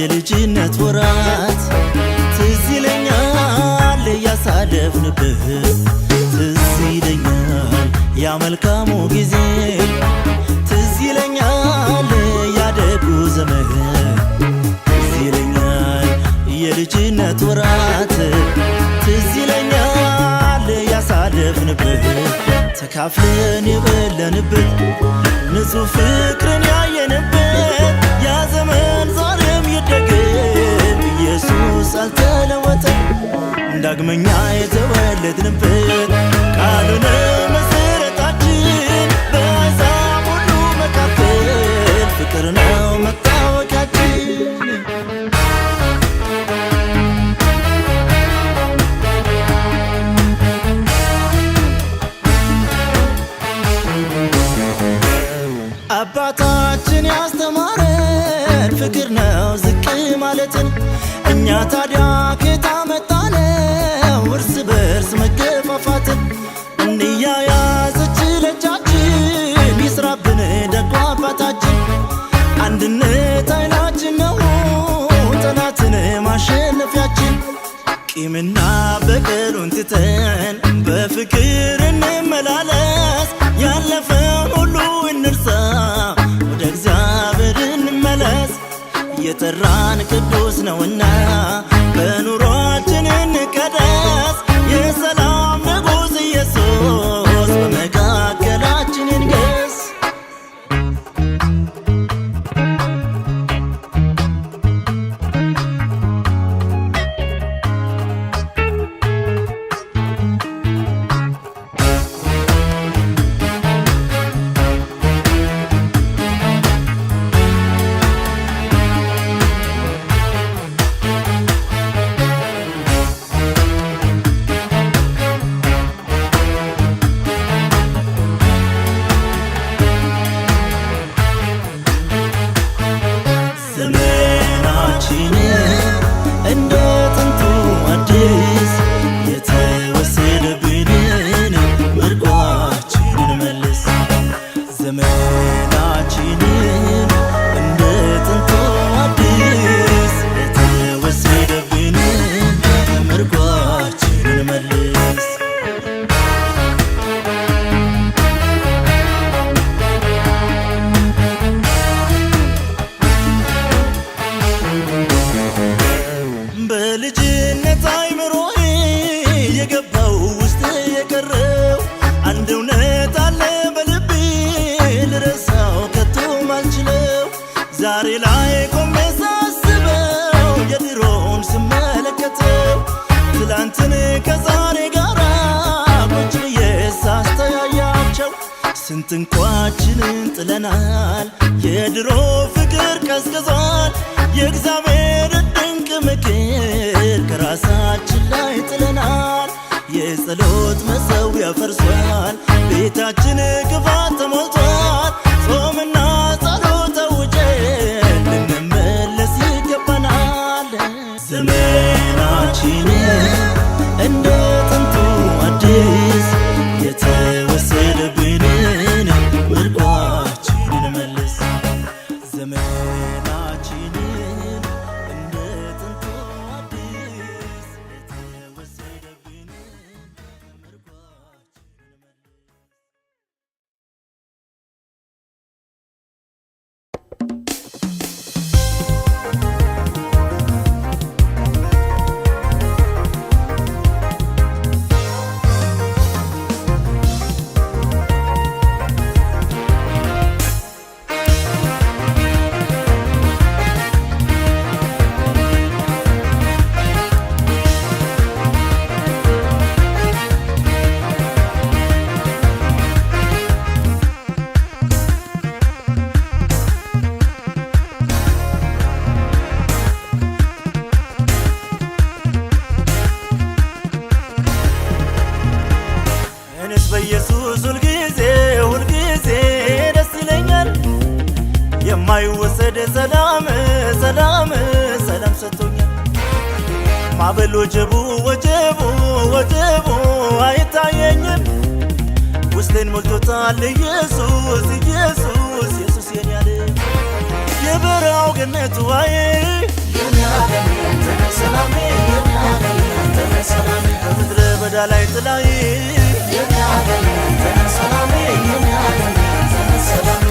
የልጅነት ወራት ትዝ ይለኛል ያሳለፍንበት ትዝ ይለኛል ያ መልካሙ ጊዜ ትዝ ይለኛል ያደጉ ዘመን ትዝ ይለኛል የልጅነት ወራት ትዝ ይለኛል ያሳለፍንበት ተካፍለን የበለንበት ንጹህ ፍቅርን ያየንበት ያ ዘመን ዛሬም ይደገም ኢየሱስ አልተለወጠም ዳግመኛ የተወለድንበት ቃሉን መሰረታችን በአሕዛብ ሁሉ መካከል ፍቅር ነው መታወቂያችን አባታችን ያስተማረን ፍቅር ነው ዝቅ ማለትን እኛ ታዲያ ከየት አመጣነው እርስ በርስ መገፋፋትን እንያያዘች ለእጃችን ይስራብን ደጉ አባታችን አንድነት ኃይላችን ነው ጠላትን ማሸነፊያችን ቂምና በቀሉን ትተን በፍቅር እንመላለስ ያለፈውን ሁሉ እንርሳ ወደ እግዚአብሔር እንመለስ የጠራን ቅዱስ ነውና በኑሯችን እንቀደስ የሰላም ንጉሥ ኢየሱስ በመካከላችን ይንገስ በልጅነት አይምሮዬ የገባው ውስጥ የቀረው አንድ እውነት አለ በልቤ ልረሳው ከቶ ማልችለው ዛሬ ላይ ቆሜ ሳስበው የድሮውን ስመለከተው ትላንትን ከዛሬ ጋራ ቁጭ ብዬ ሳስተያያቸው ስንት እንኳችንን ጥለናል የድሮ ፍቅር ቀዝቅዟል የእግዚአብሔር ድንቅ ምክር ከራሳችን ላይ ጥለናል የጸሎት መሠዊያ ፈርሷል ቤታችን ክፋት ተሞልቷል ጾምና ጸሎት አውጀን ልንመለስ ይገባናል ዘመናችን እንደ ጥንቱ አዲስ የተወሰደብንን ምርኳችንን መልስ ዘመናችን እንደ ጥንቱ አዲስ የተወሰደብንን ምርኳችንን በኢየሱስ ሁልጊዜ ደስ ይለኛል የማይወሰድ ሰላም ሰጥቶኛል ማዕበል ወጀቡ አይታየኝም ውስጤን ሞልቶታል ኢየሱስ የኔ ያለ የበረሃው ገነት በምድረ በዳ ላይ ጥላይ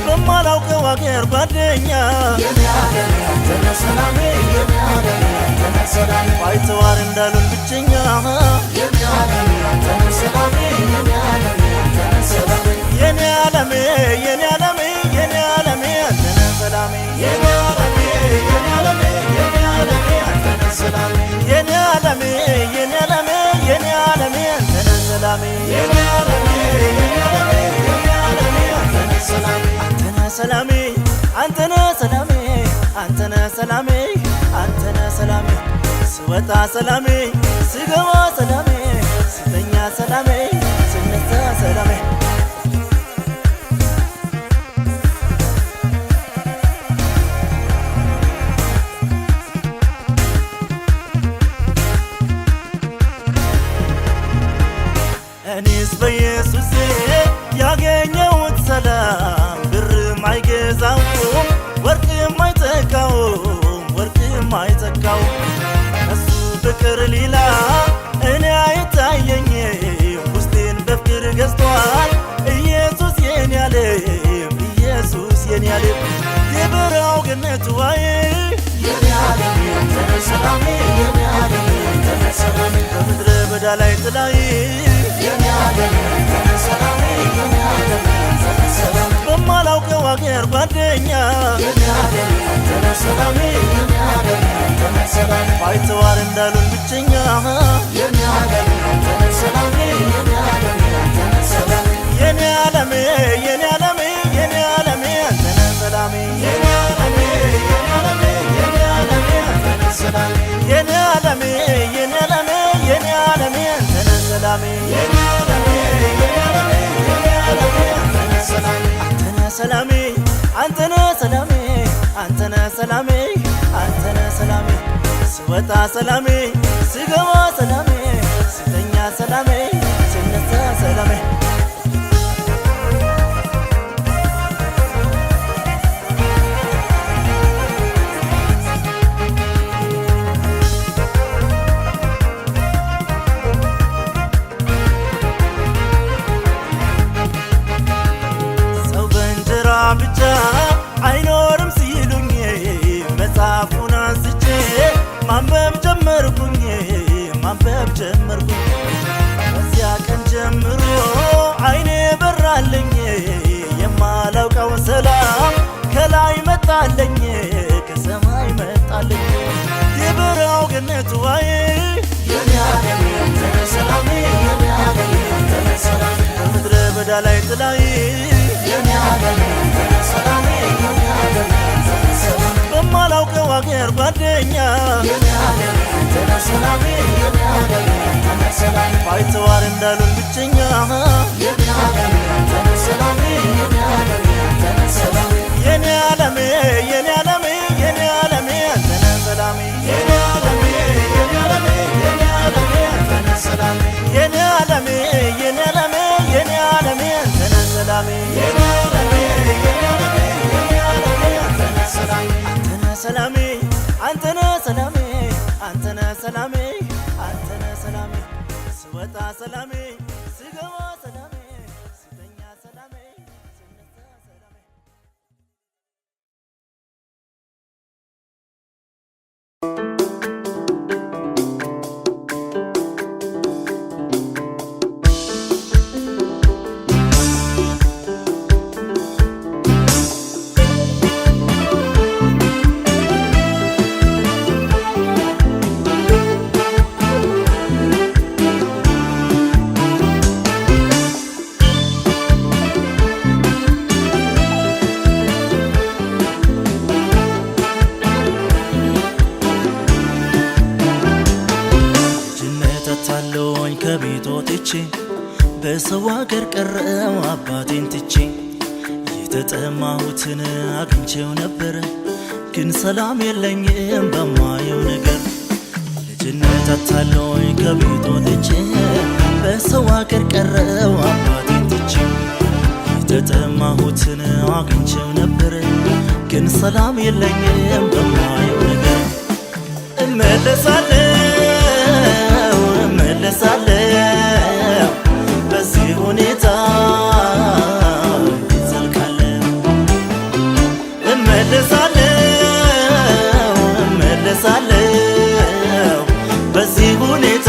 በማላውቀው አገር ጓደኛ ባይተዋር እንዳሉን ብቸኛ የኔ ዓለሜ የኔ ዓለሜ የኔ ዓለሜ አንተነ ሰላሜ የኔ ዓለሜ የኔ ዓለሜ የኔ ዓለሜ አንተነ ሰላሜ የኔ ዓለሜ የኔ ዓለሜ የኔ ዓለሜ አንተነ ሰላሜ የኔ ዓለሜ የኔ ዓለሜ የኔ ዓለሜ አንተነ ሰላሜ አንተነ ሰላሜ አንተነ ሰላሜ አንተነ ሰላሜ አንተነ ሰላሜ ስወጣ ሰላሜ ስገባ ሰላሜ ስተኛ ሰላሜ ስነሳ ሰላሜ እኔስ በኢየሱሴ ያገኘሁት ሰላም ብርም አይገዛውም ወርቅም አይተካውም ወርቅም አይተካውም እሱ ፍቅር ሌላ እኔ አይታየኝም ውስጤን በፍቅር ገዝቷል ኢየሱስ የኔ ዓለም ኢየሱስ የኔ ዓለም የበረሃው ገነት ዋይ የኔ ዓለም አንተነ ሰላሜ የኔ ዓለም አንተነ ሰላሜ በምድረ በዳ ላይ ጥላይ የኔ ዓለም አንተነ ሰላሜ የኔ ዓለም አንተነ ሰላሜ በማላውቀው አገር ጓደኛ የኔ ዓለም አንተነ ሰላሜ የኔ ዓለም አንተነ ሰላሜ ባይተዋር እንዳሉን ብቸኛ የኔ ዓለም አንተነ ሰላሜ የኔ ዓለም አንተነ ሰላሜ የኔ ዓለሜ የኔ ዓለሜ የኔ ዓለሜ አንተነ ሰላሜ የኔ ዓለሜ የኔ ዓለሜ የኔ ዓለሜ አንተነ ሰላሜ የኔ ዓለሜ የኔ ዓለሜ የኔ ዓለሜ አንተነ ሰላሜ የኔ ዓለሜ የኔ ዓለሜ የኔ ዓለሜ አንተነ ሰላሜ አንተነ ሰላሜ አንተነ ሰላሜ አንተነ ሰላሜ አንተነ ሰላሜ ስወጣ ሰላሜ ስገባ ሰላሜ ስተኛ ሰላሜ ስነሳ ሰላሜ ብቻ አይኖርም ሲሉኝ መጽሐፉን አንስቼ ማንበብ ጀመርኩኝ ማንበብ ጀመርኩኝ ከዚያ ቀን ጀምሮ አይኔ በራልኝ የማላውቀው ሰላም ከላይ መጣልኝ ከሰማይ መጣልኝ የበረሃው ገነት ዋይ የኔ ዓለም አንተነ ሰላሜ የኔ ዓለም አንተነ ሰላሜ በምድረ በዳ ላይ ጥላይ የኔ ዓለም አንተነ ሰላሜ የኔ ዓለም አንተነ ሰላሜ በማላውቀው አገር ጓደኛ የኔ ዓለም አንተነ ሰላሜ የኔ ዓለም አንተነ ሰላሜ ባይተዋር እንዳሉን ብቸኛ የኔ ዓለም አንተነ ሰላሜ የኔ ዓለም አንተነ ሰላሜ የኔ ዓለሜ የኔ ዓለሜ የኔ ዓለሜ አንተነ ሰላሜ የኔ ዓለሜ የኔ ዓለሜ የኔ ዓለሜ አንተነ ሰላሜ የኔ ዓለሜ የኔ ዓለሜ የኔ ዓለሜ አንተነ ሰላሜ የኔ ዓለሜ የኔ ዓለሜ የኔ ዓለሜ አንተነ ሰላሜ አንተነ ሰላሜ አንተነ ሰላሜ አንተነ ሰላሜ አንተነ ሰላሜ ስወጣ ሰላሜ ስገባ ሰላሜ ስተኛ ሰላሜ ስነሳ ሰላሜ ከቤት ወጥቼ በሰው አገር ቀረው አባቴን ትቼ የተጠማሁትን አግኝቼው ነበር ግን ሰላም የለኝም በማየው ነገር ልጅነት አታለኝ ከቤት ወጥቼ በሰው አገር ቀረው አባቴን ትቼ የተጠማሁትን አግኝቼው ነበር ግን ሰላም የለኝም በማየው ነገር እመለሳለሁ በዚህ ሁኔታ ይዘልቃለሁ እመለሳለሁ በዚህ ሁኔታ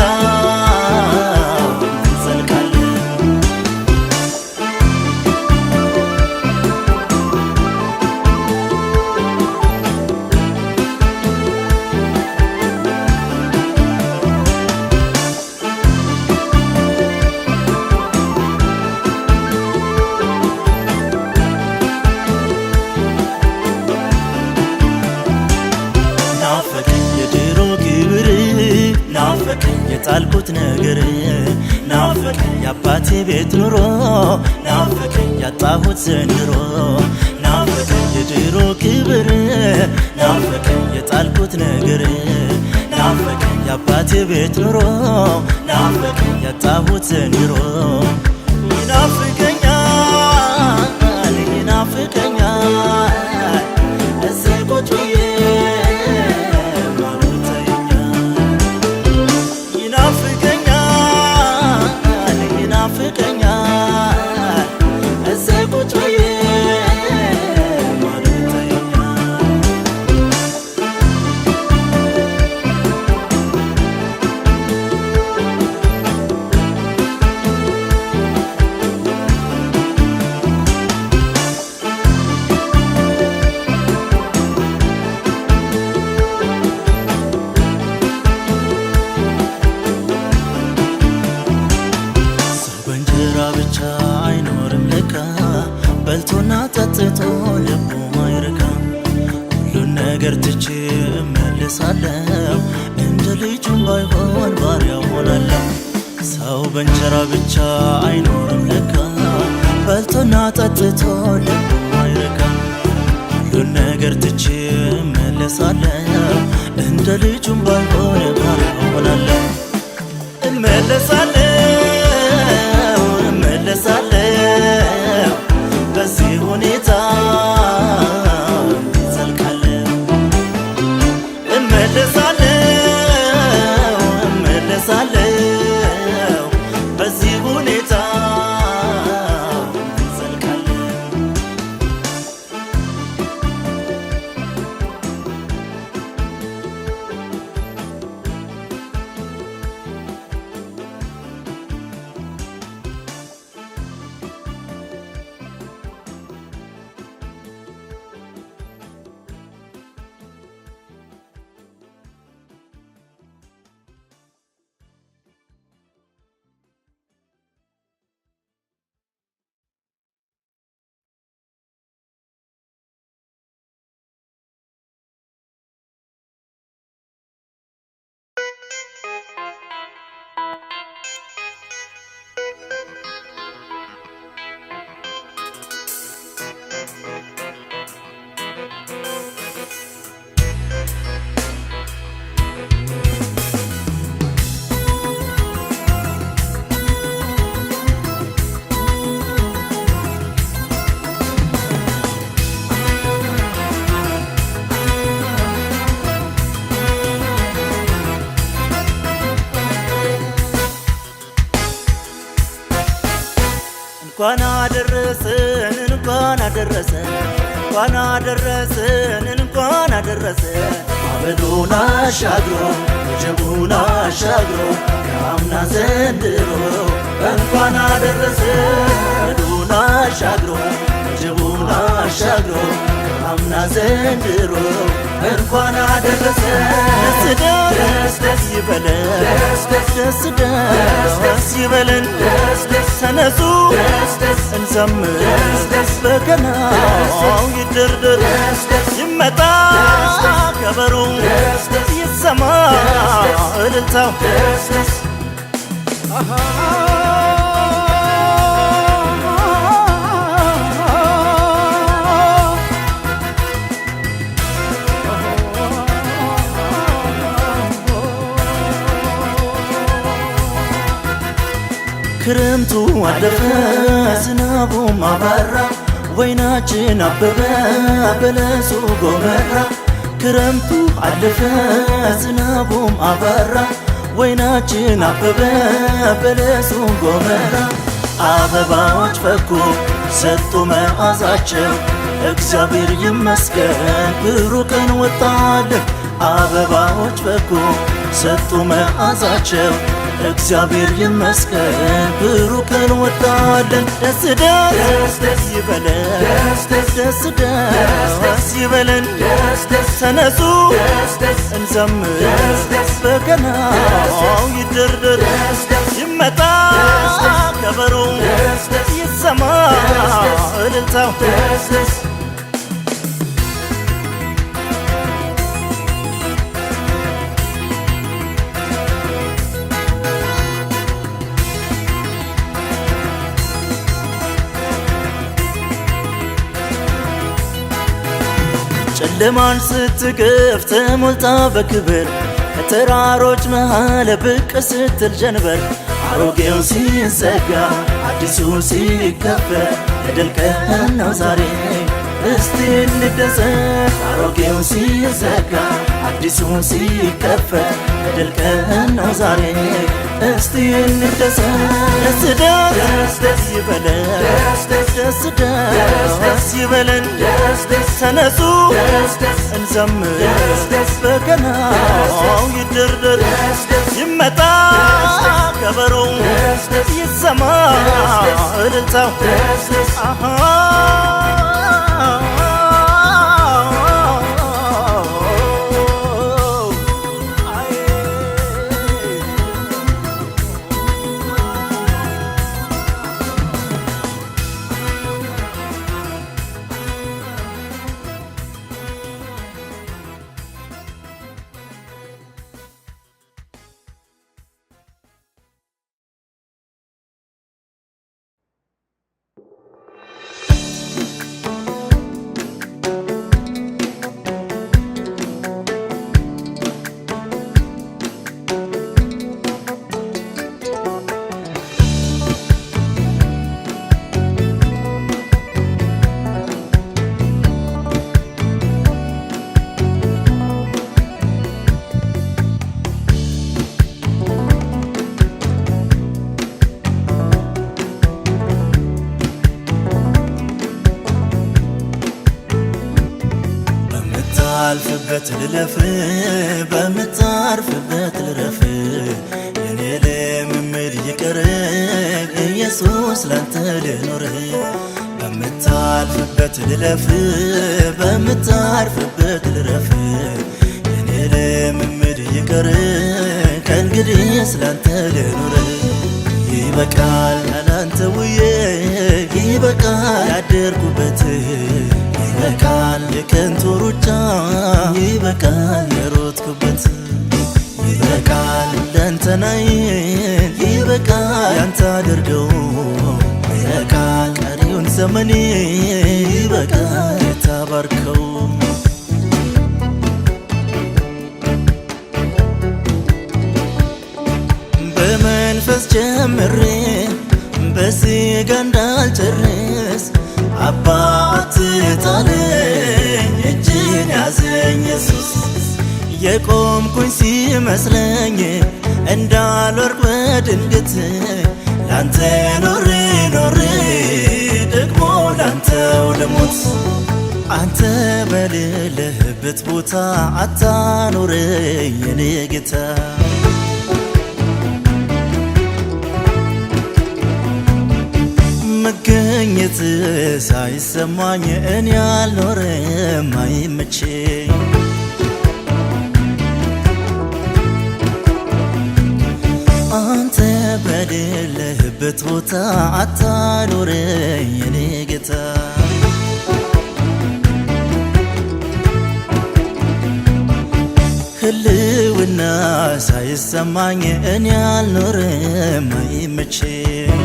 ናፈቀኝ የጣልኩት ነገር ናፈቀኝ የአባቴ ቤት ኑሮ ናፈቀኝ ያጣሁት ዘንድሮ ናፈቀኝ የድሮ ክብር ናፈቀኝ የጣልኩት ነገር ናፈቀኝ የአባቴ ቤት ኑሮ ናፈቀኝ ያጣሁት ዘንድሮ ይናፍቀኛል ይናፍቀኛል እዚህ ቁጭ ብዬ ብቻ አይኖርም ለካ በልቶና ጠጥቶ ልቡ ማይረካ ሁሉን ነገር ትቼ እመለሳለሁ እንደ ልጁም ባይሆን ባሪያ ሆናለሁ ሰው በእንጀራ ብቻ አይኖርም ለካ በልቶና ጠጥቶ ልቡ ማይረካ ሁሉን ነገር ትቼ እመለሳለሁ እንደ ልጁም ባይሆን ባሪያ ሆናለሁ እመለሳለሁ በዚህ ሁኔታ ይዘልቃለሁ እመለሳለሁ በዚህ ሁኔታ ይዘልቃለሁ እንኳን አደረሰን እንኳን አደረሰን እንኳን አደረሰን እንኳን አደረሰን አመዱን አሻግሮ ወጀቡን አሻግሮ ከአምና ዘንድሮ እንኳን አደረሰን አመዱን አሻግሮ ወጀቡን አሻግሮ ከአምና ዘንድሮ እንኳን አደረሰን ደስ ደስ ይበለን ደስ ደስ ይበለን ተነሱ እንዘምር በገናው ይደርደር ይመጣ ከበሮ ይሰማ እልልታው ክረምቱ አለፈ ዝናቡም አባራ ወይናችን አበበ በለሱ ጎመራ ክረምቱ አለፈ ዝናቡም አበራ ወይናችን አበበ በለሱም ጎመራ አበባዎች ፈኩ ሰጡ መዓዛቸው እግዚአብሔር ይመስገን ብሩህ ቀን ወጣልን አበባዎች ፈኩ ሰጡ መዓዛቸው እግዚአብሔር ይመስገን ብሩህ ቀን ወጣልን ደስ ደስ ይበለን ደስ ደስ ይበለን ተነሱ እንዘምር በገናው ይደርደር ይመጣ ከበሮ ይሰማ እልልታው ጨለማን ስትገፍ ተሞልታ በክብር ከተራሮች መሃል ብቅ ስትል ጀንበር አሮጌው ሲዘጋ አዲሱ ሲከፈት የድል ቀን ነው ዛሬ እስቲ እንደሰት አሮጌው ሲዘጋ አዲሱ ሲከፈት የድል ቀን ነው ዛሬ እስቲ እንደሰት ደስ ይበለን ደስ ይበለን ተነሱ እንዘምር በገናው ይደርደር ይመጣ ከበሮ ይሰማ እልልታው በምታልፍበት ልለፍ በምታርፍበት ልረፍ የኔ ልምምድ ይቅር ኢየሱስ ላንተ ልኖር በምታልፍበት ልለፍ በምታርፍበት ልረፍ የኔ ልምምድ ይቅር ከእንግዲህ ላንተ ልኖር ይበቃል ላንተ ውዬ ይበቃል ያደርኩበት ይበቃል የከንቱ ሩጫ ይበቃል የሮጥኩበት ይበቃል ለንተናዬ ይበቃል ያንተ አድርገው ይበቃል ቀሪውን ዘመኔ ይበቃል የታባርከው በመንፈስ ጀምሬ በሥጋ እንዳልጨርስ አባት ጣለኝ እጅን ያዘኝ ኢየሱስ የቆምኩኝ ሲመስለኝ እንዳልወርቅ በድንገት ላንተ ኖሬ ደግሞ ላንተው ልሞት አንተ በሌለህበት ቦታ አታኖረኝ የኔ ጌታ መገኘት ሳይሰማኝ እኔ አልኖርም አይመቸኝ አንተ በሌለህበት ቦታ አታኖረኝ የኔ ጌታ ህልውና ሳይሰማኝ እኔ አልኖርም አይመቸኝ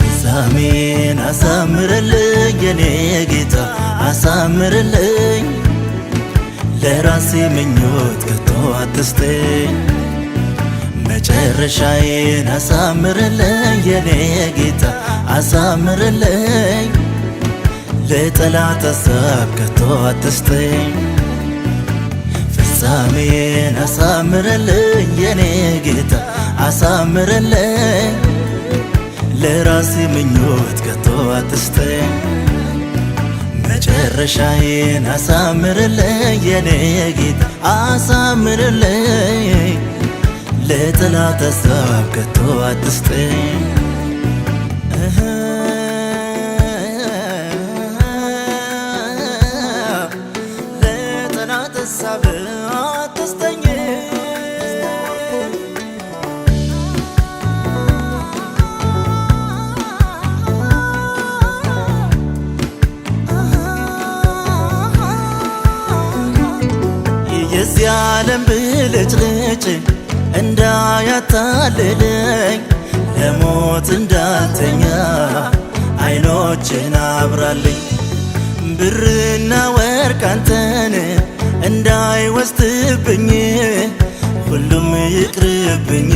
ፍጻሜን አሳምርልኝ የኔ ጌታ አሳምርልኝ ለራሴ ምኞት ከቶ አትስጠኝ መጨረሻዬን አሳምርልኝ የኔ ጌታ አሳምርልኝ ለጠላት ሐሳብ ከቶ አትስጠኝ ፍጻሜን አሳምርልኝ የኔ ጌታ አሳምርልኝ ለራሴ ምኞት ከቶ አትስጠኝ መጨረሻዬን አሳምርልኝ የኔ ጌታ አሳምርልኝ ለጠላት ሐሳብ ከቶ አትስጠኝ ለጠላት ሐሳብ አትስጠኝ የዚህ ዓለም ብልጭልጭ እንዳያታልለኝ ለሞት እንዳልተኛ አይኖችን አብራልኝ ብርና ወርቅ አንተን እንዳይወስድብኝ ሁሉም ይቅርብኝ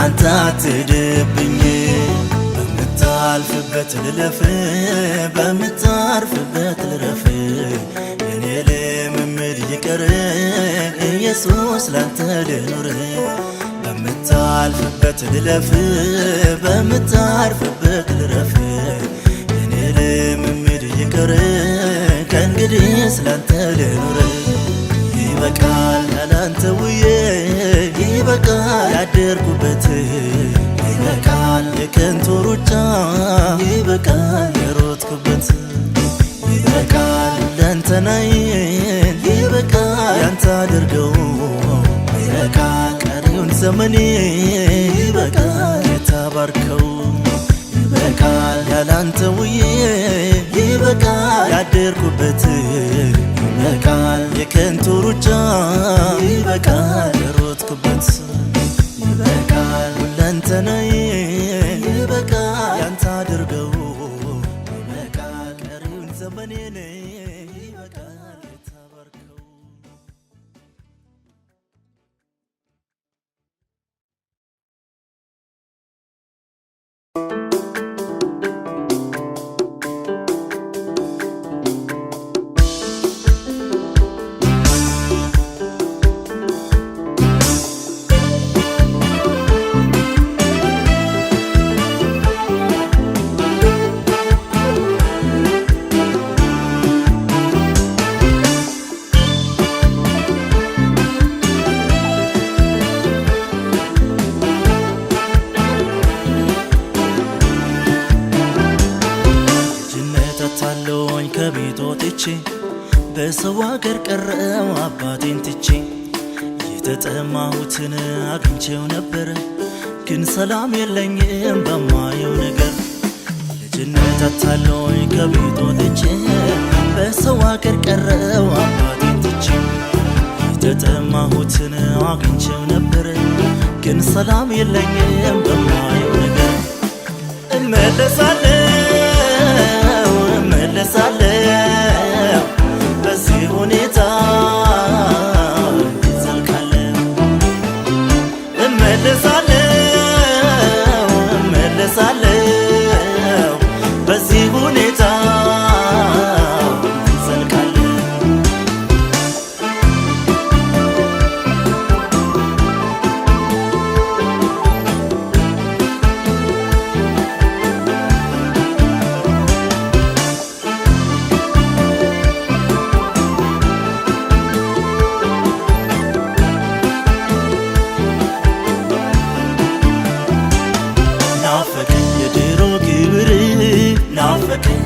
አንተ አትሂድብኝ በምታልፍበት ልለፍ በምታርፍበት ልረፍ የኔ ልምምድ ይቅር ኢየሱስ ላንተ ልኑር በምታልፍበት ልለፍ በምታርፍበት ልረፍ የኔ ልምምድ ይቅር ከእንግዲህ ስላንተ ልኑር ይበቃል ያላንተ ውዬ ይበቃል ያደርኩበት ይበቃል የከንቱ ሩጫ ይበቃል የሮጥኩበት ይበቃል ለአንተናዬን ይበቃል ያንተ አድርገው ይበቃል ቀሪውን ዘመኔ ይበቃል የተባርከው ይበቃል ያላንተ ውዬ ይበቃል ያደርኩበት ይበቃል የከንቱ ሩጫ ይበቃል የሮጥኩበት ይበቃል ሁለንተናዬ ይበቃል ያንተ አድርገው ይበቃል ቀሪውን ዘመኔን ይበቃል የተባርከው ከቤት ወጥቼ በሰው አገር ቀረው አባቴን ትቼ የተጠማሁትን አግኝቼው ነበር ግን ሰላም የለኝም በማየው ነገር ልጅነት አታለኝ ከቤት ወጥቼ በሰው አገር ቀረው አባቴን ትቼ የተጠማሁትን አግኝቼው ነበር ግን ሰላም የለኝም በማየው ነገር እመለሳለሁ በዚህ ሁኔታ እንዘልቃለን እመለሳለሁ በዚህ ሁኔታ እንዘልቃለን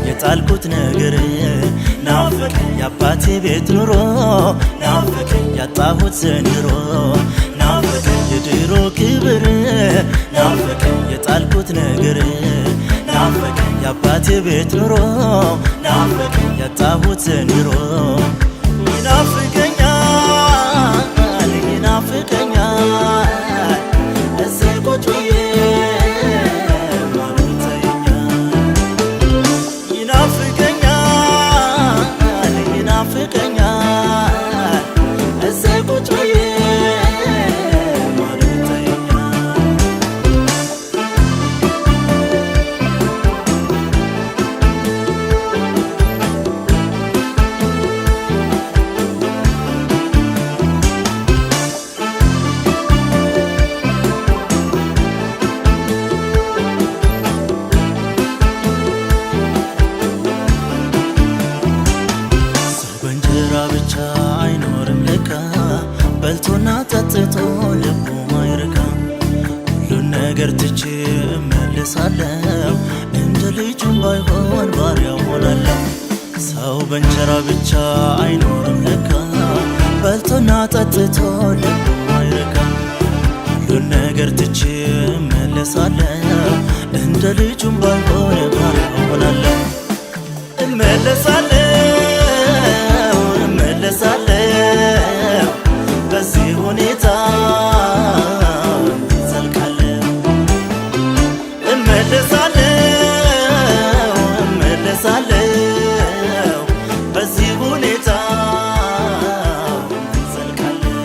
የጣልኩት ነገር ናፈቀኝ የአባቴ ቤት ኑሮ ናፈቀኝ ያጣሁት ዘንድሮ ናፈቀኝ የድሮ ክብር ናፈቀኝ የጣልኩት ነገር ናፈቀኝ የአባቴ ቤት ኑሮ ናፈቀኝ ያጣሁት ዘንድሮ ይናፍቀኛል ይናፍቀኛል እዚህ ቁጭ ብዬ እመለሳለሁ እንደ ልጁም ባይሆን ባሪያው ሆናለሁ። ሰው በእንጀራ ብቻ አይኖርም ለካ በልቶና ጠጥቶ ልቡ አይረካ። ሁሉን ነገር ትቼ እመለሳለሁ እንደ ልጁም ባይሆን ባሪያው ሆናለሁ። እመለሳለሁ እመለሳለሁ በዚህ ሁኔታ ዘልቃለሁ። እመለሳለሁ እመለሳለሁ በዚህ ሁኔታ ዘልቃለሁ።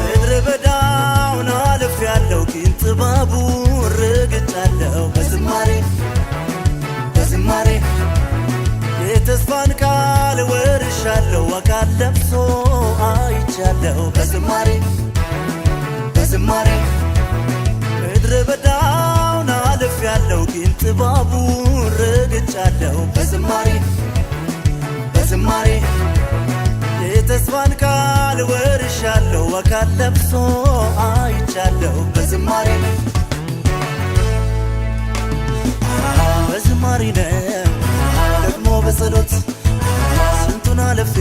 ምድረ በዳውን አልፌያለሁ ግን ጥበቡን ረግጫለሁ በዝማሬ በዝማሬ የተስፋን ቃል ወርሻለሁ አካል ለብሶ አይቻለሁ በዝማሬ በዝማሬ ምድረ በዳውን አልፌያለሁ ግን ጥበቡን ረግጫለሁ በዝማሬ በዝማሬ የተስፋን ቃል ወርሻለሁ አካል ለብሶ አይቻለሁ በዝማሬ በዝማሬ ነው ደግሞ በጸሎት ስንቱን አልፌ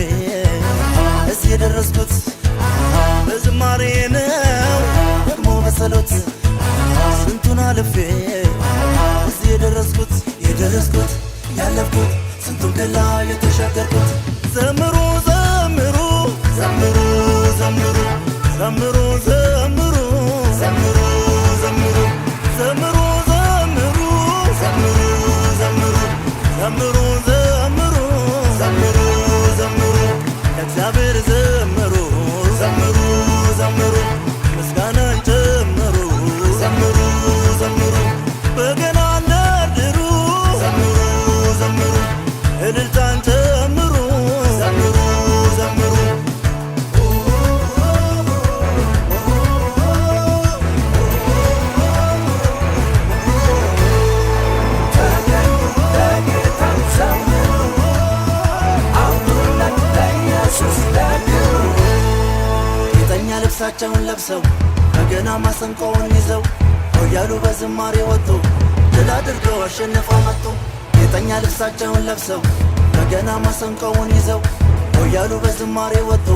እዚህ የደረስኩት በዝማሬ ነው ደግሞ በጸሎት ስንቱን አልፌ እዚህ የደረስኩት ያለፍኩት ስንቱን ገላ የተሻገርኩት ዘምሩ ዘምሩ ዘምሩ ዘምሩ ዘምሩ ዘምሩ ዘምሩ ዘምሩ ዘምሩ ዘምሩ ዘምሩ ዘምሩ ዘምሩ ዘምሩ ዘምሩ ዘምሩ ለእግዚአብሔር ዘምሩ ዘምሩ ዘምሩ ምስጋናን ጨምሩ ዘምሩ ዘምሩ በገና ደርድሩ ዘምሩ ዘምሩ እልልታን ጨምሩ ዘምሩ ዘምሩ ጌጠኛ ልብሳቸውን ለብሰው በገና ማሰንቆውን ይዘው እያሉ በዝማሬ ወጡ ድል አድርገው አሸንፈው መጡ። ጌጠኛ ልብሳቸውን ለብሰው በገና ማሰንቆውን ይዘው እያሉ በዝማሬ ወጡ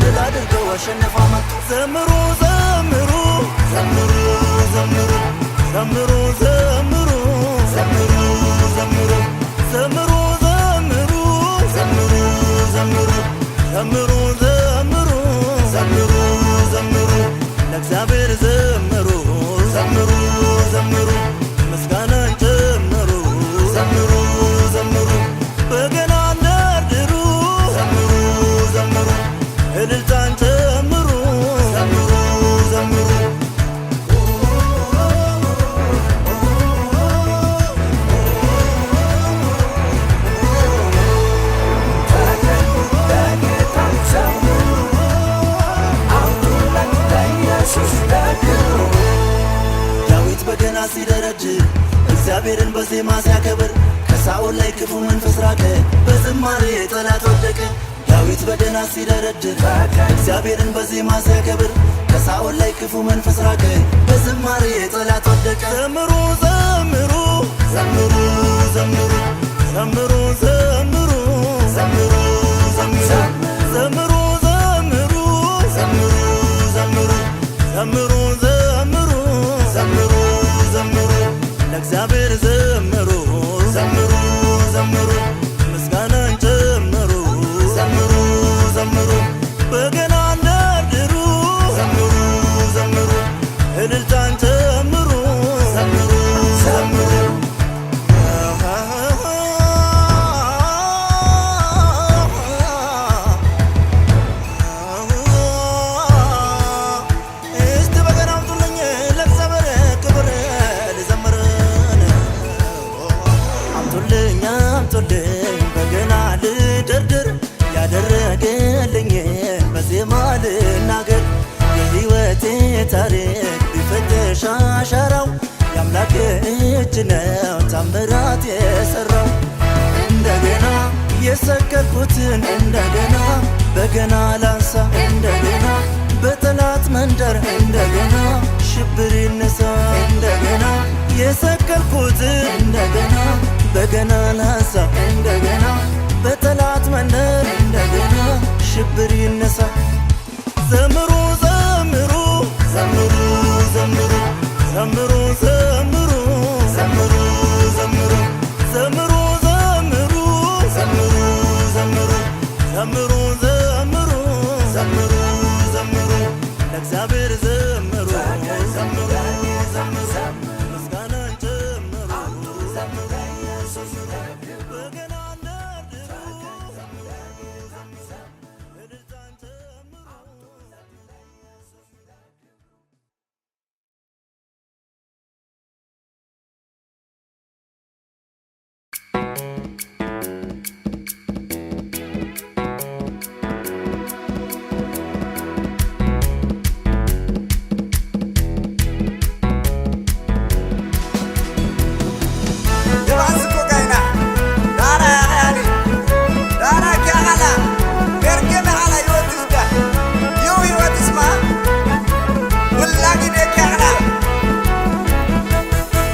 ድል አድርገው አሸንፈው መጡ። ዘምሩ ዘምሩ ዘምሩ ዘምሩ ዘምሩ ዘምሩ ዘምሩ ዘምሩ ዘምሩ ዘምሩ ዘምሩ ዘምሩ ዘምሩ ዘምሩ ዘምሩ ለእግዚአብሔር ዘምሩ ዘምሩ ዘምሩ ምስጋናን ጨምሩ ዘምሩ ዘምሩ በገና ደርድሩ ዘምሩ ዘምሩ እልልታን ጨምሩ ዘምሩ ዘምሩ ዳዊት በገና ሲደረድር እግዚአብሔርን በዜማ ሲያከብር ከሳኦል ላይ ክፉ መንፈስ ራቀ በዝማሬ ጠላት ወደቀ። ዳዊት በገና ሲደረድር እግዚአብሔርን በዜማ ሲያከብር ከሳኦል ላይ ክፉ መንፈስ ራቀ በዝማሬ ጠላት ወደቀ። ዘምሩ ዘምሩ ዘምሩ ዘምሩ ዘምሩ ዘምሩ ዘምሩ ዘምሩ ዘምሩ ዘምሩ ለእግዚአብሔር ዘምሩ ዘምሩ ዘምሩ ምስጋናን ጨምሩ ዘምሩ ዘምሩ በገና ደርድሩ ዘምሩ ዘምሩ እልልታን ጨምሩ ዘምሩ ዘምሩ በገና ልደርድር ያደረገልኝ በዜማ ልናገር የሕይወቴ ታሪክ ቢፈተሽ አሻራው የአምላክ እጅ ነው ታምራት የሠራው እንደገና የሰቀልኩትን እንደገና በገና ላንሳ እንደገና በጠላት መንደር እንደገና ሽብር ይነሳ እንደገና የሰቀልኩትን እንደገና በገና ላንሳ እንደገና በጠላት መንደር እንደገና ሽብር ይነሳ ዘምሩ ዘምሩ ዘምሩ ዘምሩ ዘምሩ ዘምሩ ዘምሩ ዘምሩ ዘምሩ ዘምሩ ዘምሩ ዘምሩ ዘምሩ ዘምሩ ዘምሩ ዘምሩ ለእግዚአብሔር ዘምሩ ዘምሩ ዘምሩ ምስጋናን ጨምሩ ዘምሩ በገና ደርድሩ እልልታን ጨምሩ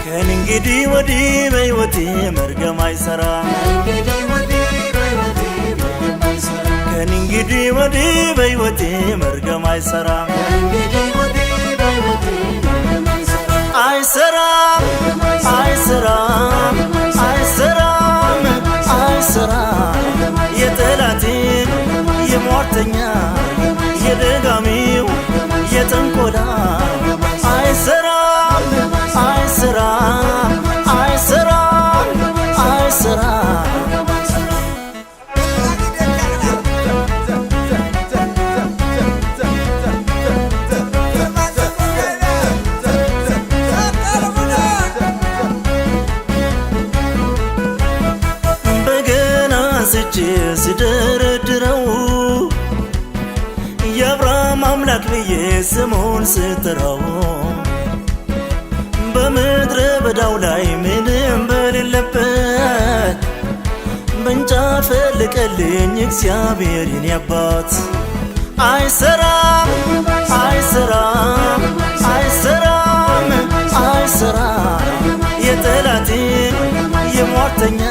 ከእንግዲህ ወዲህ በሕይወቴ መርገም አይሠራም ከእንግዲህ ወዲህ በሕይወቴ መርገም አይሠራም አይሠራም አይሠራም አይሠራም አይሠራም የጠላቴን የሟርተኛ የደጋሚው የጥንቆላ አይሠራም አይሠራም አይሠራም አይሠራም በገና አንስቼ ስደረድረው የአብርሃም አምላክ ብዬ ስሙን ስጠራው በምድረ በዳው ላይ ምንም በሌለበት በእንጨት ፈለቀልኝ እግዚአብሔር የኔ አባት አይሠራም አይሠራም አይሠራም አይሠራም የጠላቴን የሟርተኛ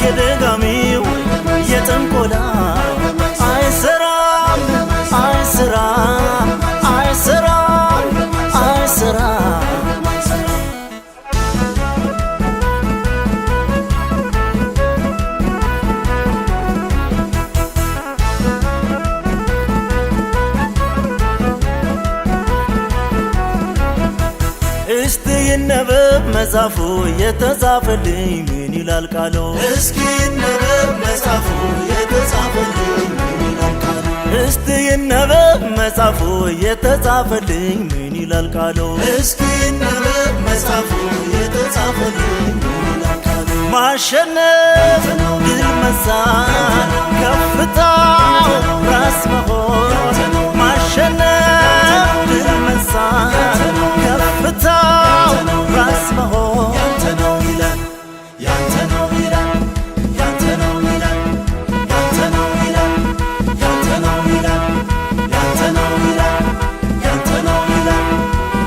የደጋሚው የጥንቆላ አይሠራም አይሠራም አይሠራም አይሠራም እስቲ ይነበብ መጽሐፉ የተጻፈልኝ ምን ይላል ቃሉ እስኪ ይነበብ መጽሐፉ የተጻፈልኝ ምን ይላል ቃሉ እስቲ ይነበብ መጽሐፉ የተጻፈልኝ ምን ይላል ቃሉ እስኪ ይነበብ መጽሐፉ የተጻፈልኝ ምን ይላል ቃሉ ማሸነፍ ድል መሳን ከፍታው ራስ መሆን ማሸነፍ ድል መሳን ከፍታው ራስ መሆን ያንተ ነው ይላል ያንተ ነው ይላል ያንተ ነው ይላል ያንተ ነው ይላል ያንተ ነው ይላል ያንተ ነው ይላል ያንተ ነው ይላል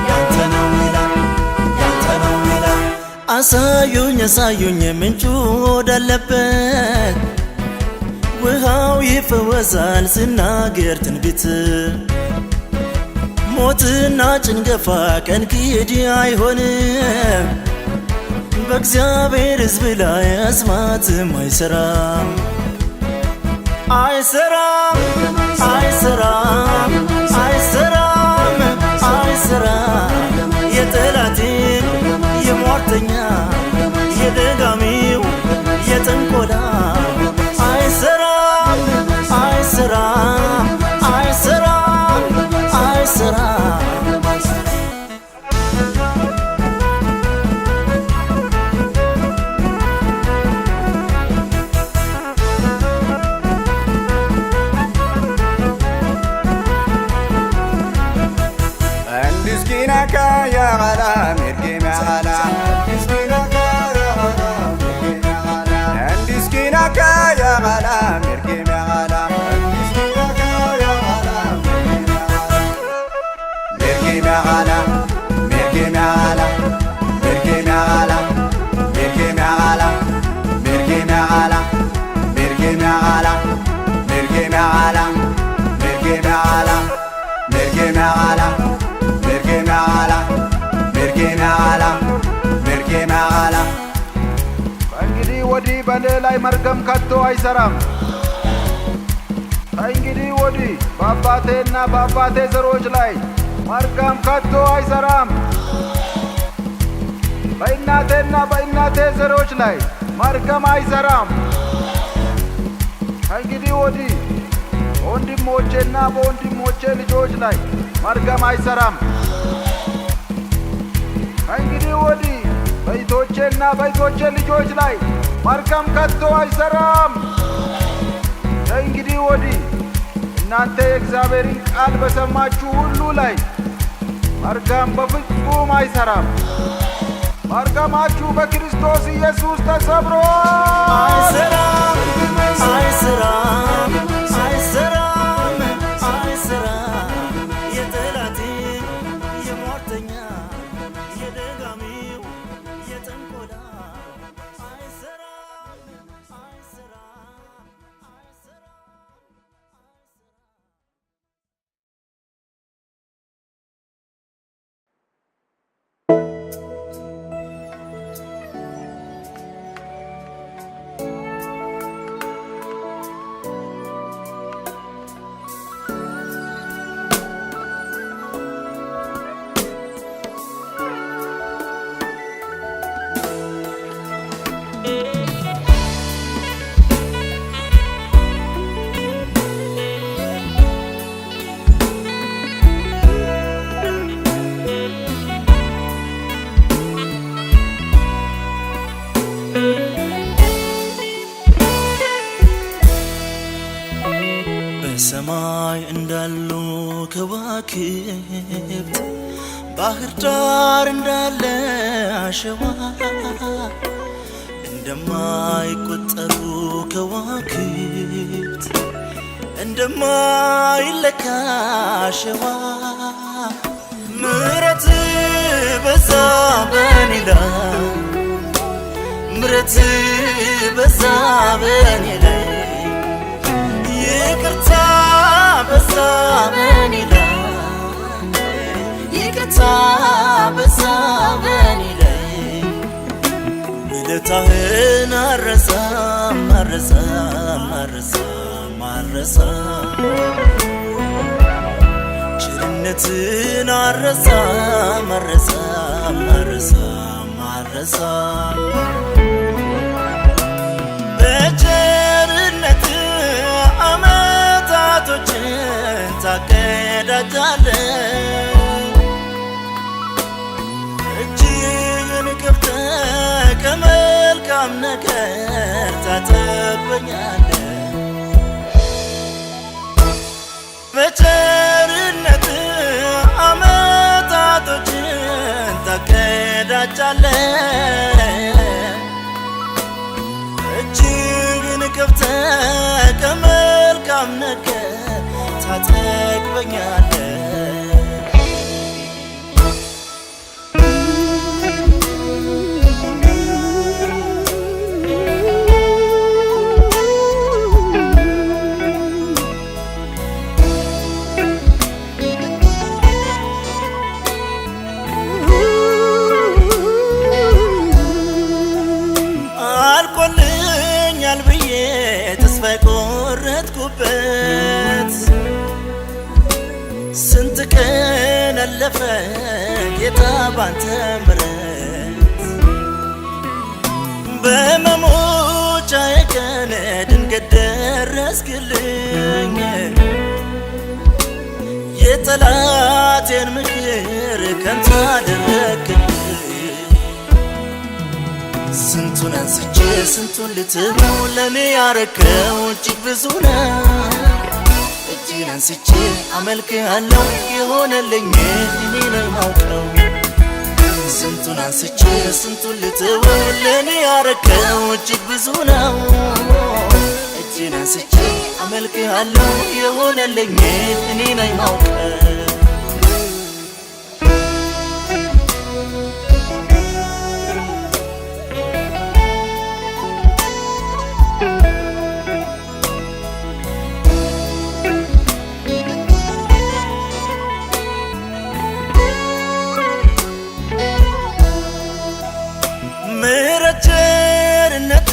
ያንተ ነው ይላል ያንተ ነው ይላል አሳዩኝ አሳዩኝ ምንጩ ወዳለበት ውሃው ይፈወሳል ስናገር ትንቢት ሞትና ጭንገፋ ከእንግዲህ አይሆንም በእግዚአብሔር ሕዝብ ላይ አስማትም አይሰራም አይሰራም አይሰራም አይሰራም አይሰራም የጠላቴን የሟርተኛ የደጋሚው የጥንቆላ አይሰራም አይሰራም አይሰራም አይሰራም يا غلا مرقم يا غلا مسكينك يا غلا مرقم يا غلا عندي سكينك يا غلا مرقم يا غلا مسكينك يا غلا مرقم يا غلا مرقم يا غلا مرقم يا غلا مرقم يا غلا مرقم يا غلا مرقم يا غلا مرقم يا غلا مرقم يا غلا مرقم يا غلا እንግዲህ ወዲህ በኔ ላይ መርገም ከቶ አይሰራም። እንግዲህ ወዲህ በአባቴና በአባቴ ዘሮች ላይ መርገም ከቶ አይሰራም። በእናቴና በእናቴ ዘሮች ላይ መርገም አይሰራም። እንግዲህ ወዲህ በወንድሞቼና በወንድሞቼ ልጆች ላይ መርገም አይሰራም። እንግዲህ ወዲህ በእህቶቼና በእህቶቼ ልጆች ላይ መርገም ከቶ አይሰራም። እንግዲህ ወዲህ እናንተ የእግዚአብሔርን ቃል በሰማችሁ ሁሉ ላይ መርገም በፍጹም አይሰራም። መርገማችሁ በክርስቶስ ኢየሱስ ተሰብሯል። አይሰራም አይሰራም አይሰራም አይሰራም የጠላቴ የሟርተኛ የደጋሚው የጥንቆላ አይሰራም አይሰራም አይሰራም። በሰማይ እንዳሉ ከዋክብት ባህር ዳር እንዳለ አሸዋ እንደማይቆጠሩ ከዋክብት እንደማይለካ አሸዋ ምሕረት በዛ በኔ ላይ ምሕረት በዛ በኔ ላይ ይቅርታ በዛ በኔ ላይ ይቅርታ በዛ በኔ ላይ ውለታህን አልረሳም አልረሳም አልረሳም አልረሳም ቸርነትን አልረሳም አልረሳም አልረሳም አልረሳም በቸርነት ዓመታቶችን ታቀዳጃለህ እጅህን ከፍተህ ከመልካም ነገር ታጠግበኛለህ በቸርነት ዓመታቶችን ታቀዳጃለህ እጅህን ከፍተህ ከመልካም ነገር ታጠግበኛለህ ስንት ቀን አለፈ ጌታ ባንተ ምሕረት በመሞቻዬ ቀን ድንገት ደረስክልኝ የጠላቴን ምክር ከንቱ አደረግክልኝ ስንቱን አንስቼ ስንቱን ልተወው ለኔ ያረከው እጅግ ብዙ ነው እጄን አንስቼ አመልክሃለሁ የሆነልኝ እኔ ነኝ ማውቀው ስንቱን አንስቼ ስንቱን ልተወው ለኔ ያረከው እጅግ ብዙ ነው እጄን አንስቼ አመልክሃለሁ የሆነልኝ እኔ ነኝ ማውቀው ቸርነት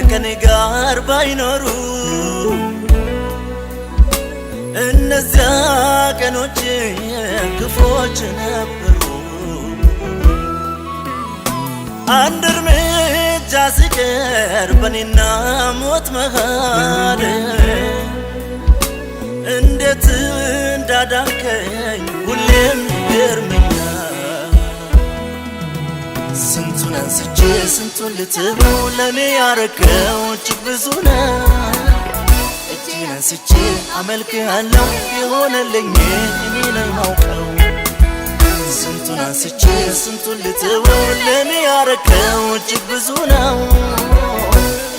ከኔ ጋር ባይኖሩ እነዚያ ቀኖች ክፎች ነበሩ አንድ እርምጃ ሲቀር በኔና ሞት መሃል እንዴት እንዳዳንከኝ ሁሌም ይገርመኛል ስንቱን አንስቼ ስንቱን ልተወው ለኔ ያረከው እጅግ ብዙ ነው እጄን አንስቼ አመልክሃለሁ የሆነልኝ እኔ ነኝ ማውቀው ስንቱን አንስቼ ስንቱን ልተወው ለኔ ያረከው እጅግ ብዙ ነው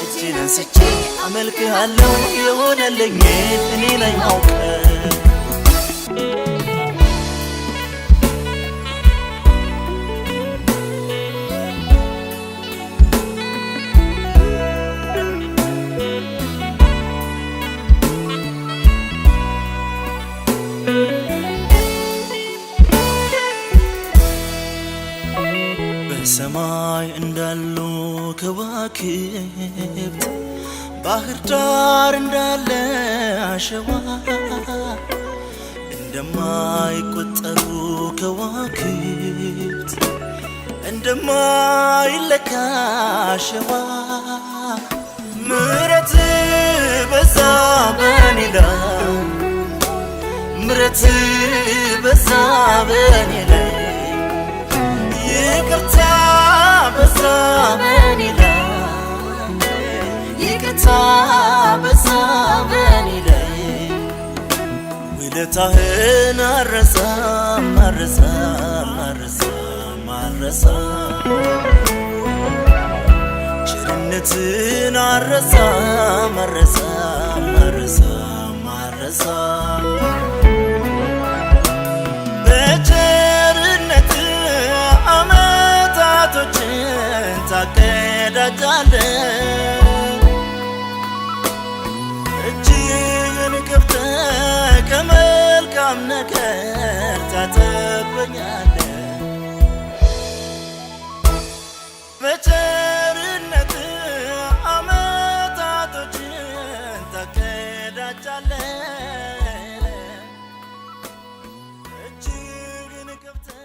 እጄን አንስቼ አመልክሃለሁ የሆነልኝ እኔ ነኝ ማውቀው በሰማይ እንዳሉ ከዋክብት ባህር ዳር እንዳለ አሸዋ እንደማይቆጠሩ ከዋክብት እንደማይለካ አሸዋ ምሕረት በዛ በኔ ላይ ምሕረት በዛ በኔ ላይ ይቅርታ በዛ በኔ ላይ ይቅርታ በዛ በኔ ላይ ውለታህን አልረሳም አልረሳም አልረሳም አልረሳም ቸርነትን አልረሳም አልረሳም አልረሳም አልረሳም ታቀዳጃለህ እጅህን ከፍተህ ከመልካም ነገር ታጠግበኛለህ በቸርነትህ ዓመታቶችን ታቀዳጃለህ እጅህን ከፍተህ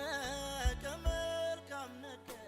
ከመልካም ነገር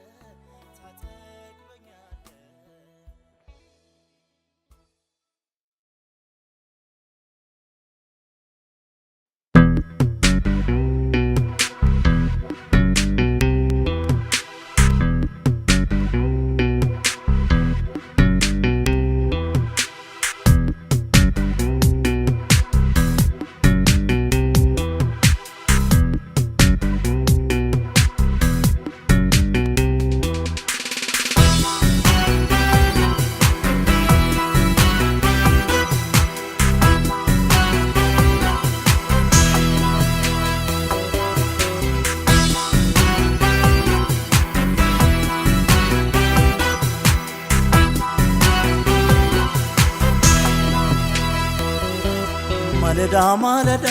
ማለዳ ማለዳ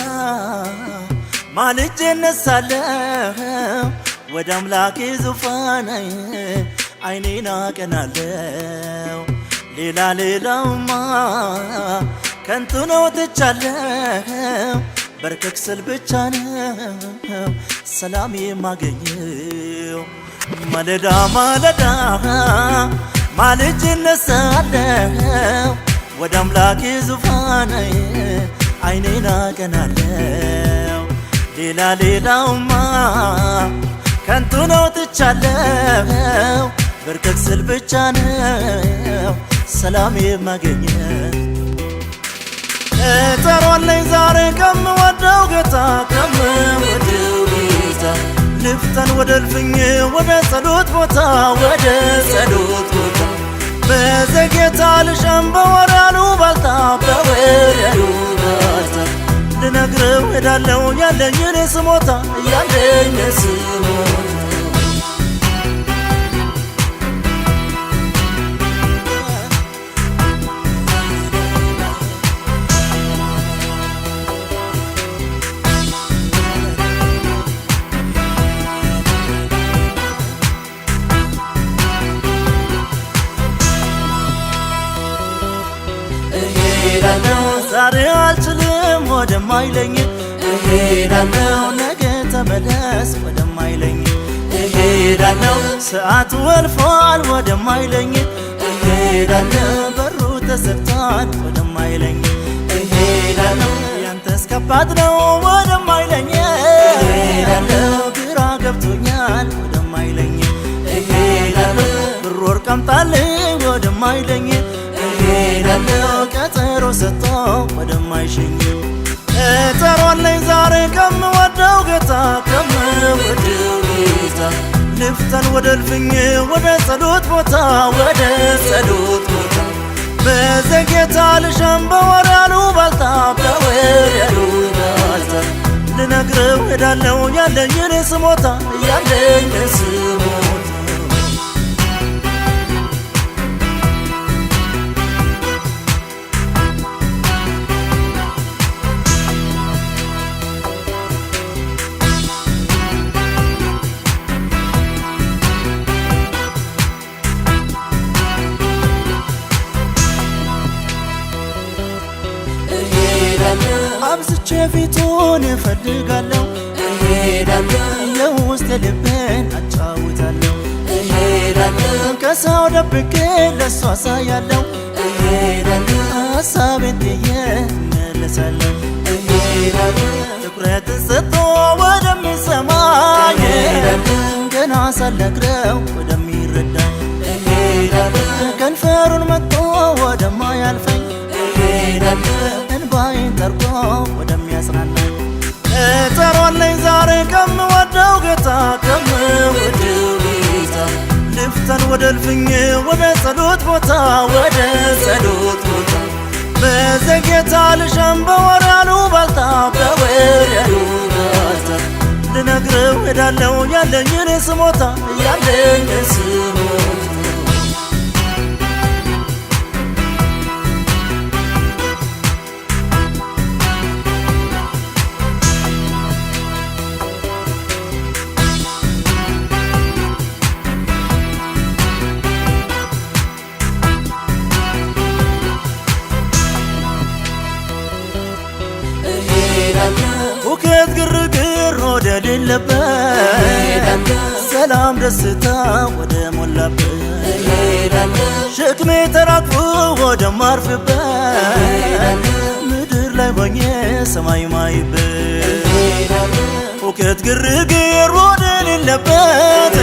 ማልጄ እነሳለሁ ወደ አምላኬ ዙፋን አይኔን አቀናለሁ ሌላውማ ከንቱ ነው ትቻለሁ በርከክ ስል ብቻ ነው ሰላም የማገኘው ማለዳ ማለዳ ማልጄ እነሳለሁ ወደ አምላኬ ዙፋን አይኔን አቀናለሁ ሌላ ሌላውማ ከንቱ ነው ትቻለሁ በርከክ ስል ብቻ ነው ሰላም የማገኘው እጠራዋለሁ ዛሬ ከምወደው ጌታ ከምወደው ጌታ ልፍጠን ወደ እልፍኝ ወደ ጸሎት ቦታ ወደ ጸሎት ቦታ በዘጌታ ልሸም በወራሉ ባልታ በወራሉ ባልታ ልነግረው ሄዳለሁ ያለኝን ስሞታ ያለኝ ስሞታ ዛሬ አልችልም ወደማይለኝ እሄዳለሁ ነገ ተመለስ ወደማይለኝ እሄዳለሁ ሰዓቱ አልፏል ወደማይለኝ እሄዳለሁ በሩ ተዘግቷል ወደማይለኝ እሄዳለሁ ያንተስ ከባድ ነው ወደማይለኝ እሄዳለሁ ግራ ገብቶኛል ወደማይለኝ እሄዳለሁ ብር ወርቅ አምጣልኝ ወደማይለኝ እሄዳለሁ ቀጠሮ ሰጥቶ ወደማይሸኝ እጠራዋለሁ ዛሬ ከምወደው ጌታ ከምወደው ጌታ ልፍጠን ወደ እልፍኝ ወደ ጸሎት ቦታ ወደ ጸሎት ቦታ በዘጌታ ልሸም በወራሉ ባልታ በወራሉ ባልታ ልነግረው ሄዳለሁ ያለኝን ስሞታ ያለኝ ስሞታ አብዝቼ ፊቱን እፈልጋለሁ እሄዳለሁ የውስጥ ልቤን አጫውታለሁ እሄዳለሁ ከሰው ደብቄ ለሷ አሳያለሁ እሄዳለሁ ሀሳቤን ጥዬ እመለሳለሁ እሄዳለሁ ትኩረትን ሰጥቶ ወደሚሰማኝ ገና ሳልነግረው ወደሚረዳኝ እሄዳለሁ ከንፈሩን መጥቶ ወደማያልፈኝ እሄዳለሁ እንባዬን ጠርጎ ወደሚያጽናናኝ እጠራዋለሁ ዛሬ ከምወደው ጌታ ከምወደው ጌታ ልፍጠን ወደ እልፍኝ ወደ ጸሎት ቦታ ወደ ጸሎት ቦታ በዘጌታ ልሸም በወራሉ ባልታ በወራሉ ባልታ ልነግረው ሄዳለሁ ያለኝን ስሞታ ያለኝ ስሞታ ሁከት ግርግር ወደ ሌለበት ሰላም ደስታ ወደ ሞላበት ሸክሜ ተራግፎ ወደማርፍበት ምድር ላይ ሆኜ ሰማይ ማይበት ሁከት ግርግር ወደ ሌለበት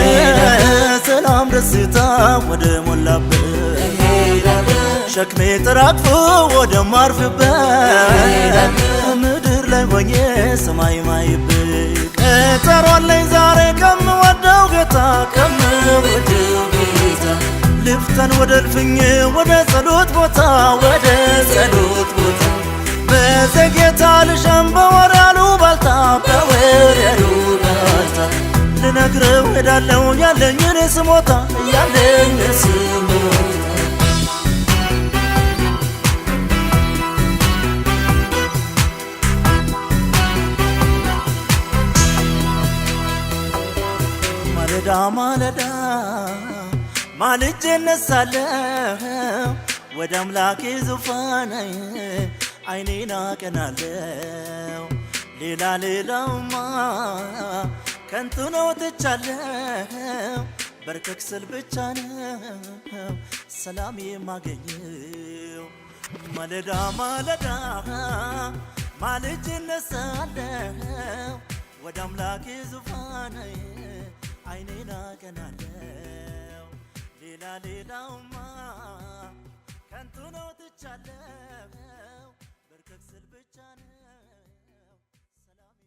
ሰላም ደስታ ወደ ሞላበት ሸክሜ ተራግፎ ወደማርፍበት ምድር ላይ ሆኜ ሰማይ ማይበት እጠራዋለሁ ዛሬ ከምወደው ጌታ ከምወደው ጌታ ልፍጠን ወደ እልፍኝ ወደ ጸሎት ቦታ ወደ ጸሎት ቦታ በዘጌታ ልሸም በወራሉ ባልታ በወራሉ ባልታ ልነግረው ሄዳለሁ ያለኝን ስሞታ ያለኝ ስሞታ ማለዳ ማለዳ ማልጄ እነሳለሁ ወደ አምላኬ ዙፋን አይኔን አቀናለሁ ሌላውማ ከንቱ ነው ትቻለሁ በርከክ ስል ብቻ ነው ሰላም የማገኘው ማለዳ ማለዳ ማልጄ እነሳለሁ ወደ አምላኬ ዙፋን አይኔን አቀናለሁ ሌላውማ ከንቱ ነው ትቻለሁ በርከክ ስል ብቻ ነው ሰላም